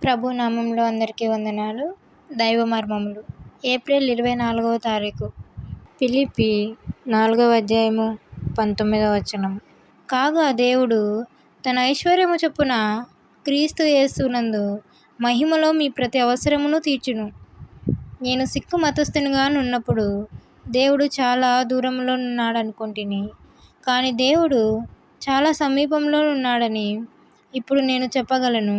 ప్రభు నామంలో అందరికీ వందనాలు. దైవ మర్మములు ఏప్రిల్ 24వ తారీఖు. ఫిలిప్పీ 4వ అధ్యాయము 19వ వచనం. కాగా దేవుడు తన ఐశ్వర్యము చొప్పున క్రీస్తు యేసునందు మహిమలో మీ ప్రతి అవసరమును తీర్చును. నేను సిక్కు మతస్థునిగా నున్నప్పుడు దేవుడు చాలా దూరంలో ఉన్నాడనుకొంటిని, కానీ దేవుడు చాలా సమీపంలో ఉన్నాడని ఇప్పుడు నేను చెప్పగలను.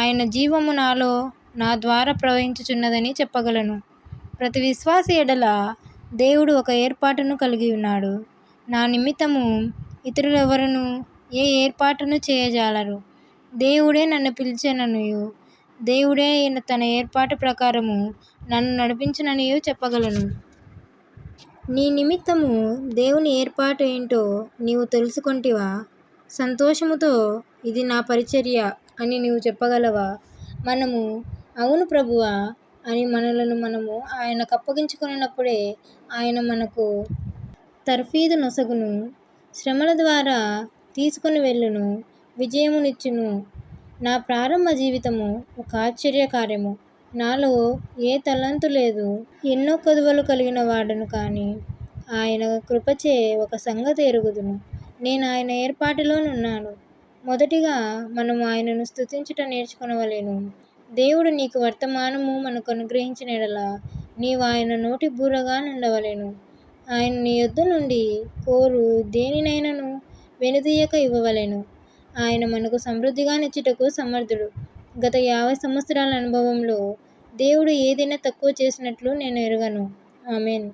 ఆయన జీవము నాలో నా ద్వారా ప్రవహించుచున్నదని చెప్పగలను. ప్రతి విశ్వాసి ఎడల దేవుడు ఒక ఏర్పాటును కలిగి ఉన్నాడు. నా నిమిత్తము ఇతరులెవరును ఏ ఏర్పాటును చేయజాలరు. దేవుడే నన్ను పిలిచెననియు దేవుడే తన ఏర్పాటు ప్రకారము నన్ను నడిపించుననియు చెప్పగలను. నీ నిమిత్తము దేవుని ఏర్పాటు ఏంటో నీవు తెలుసుకొంటివా? సంతోషముతో ఇది నా పరిచర్య అని నీవు చెప్పగలవా? మనము అవును ప్రభువా అని మనలను మనము ఆయనకు అప్పగించుకొనినప్పుడే ఆయన మనకు తర్ఫీదు నొసగును, శ్రమల ద్వారా తీసుకుని వెళ్ళును, విజయమునిచ్చును. నా ప్రారంభ జీవితము ఒక ఆశ్చర్య కార్యము. నాలో ఏ తలంతు లేదు, ఎన్నో కొదువలు కలిగిన వాడను, కానీ ఆయన కృపచే ఒక సంగతి ఎరుగుదును, నేను ఆయన ఏర్పాటులోనున్నాను. మొదటిగా మనము ఆయనను స్తుతించుట నేర్చుకొనవలెను. దేవుడు నీకు వర్తమానము మనకు అనుగ్రహించిన ఎడల నీవు ఆయన నోటి బూరగా నుండవలెను. ఆయన నీ యొద్ద నుండి కోరు దేనినైనను వెనుదీయక ఇవ్వవలెను. ఆయన మనకు సమృద్ధిగా నిచ్చుటకు సమర్థుడు. గత 50 సంవత్సరాల అనుభవంలో దేవుడు ఏదైనా తక్కువ చేసినట్లు నేను ఎరుగను. ఆమేన్.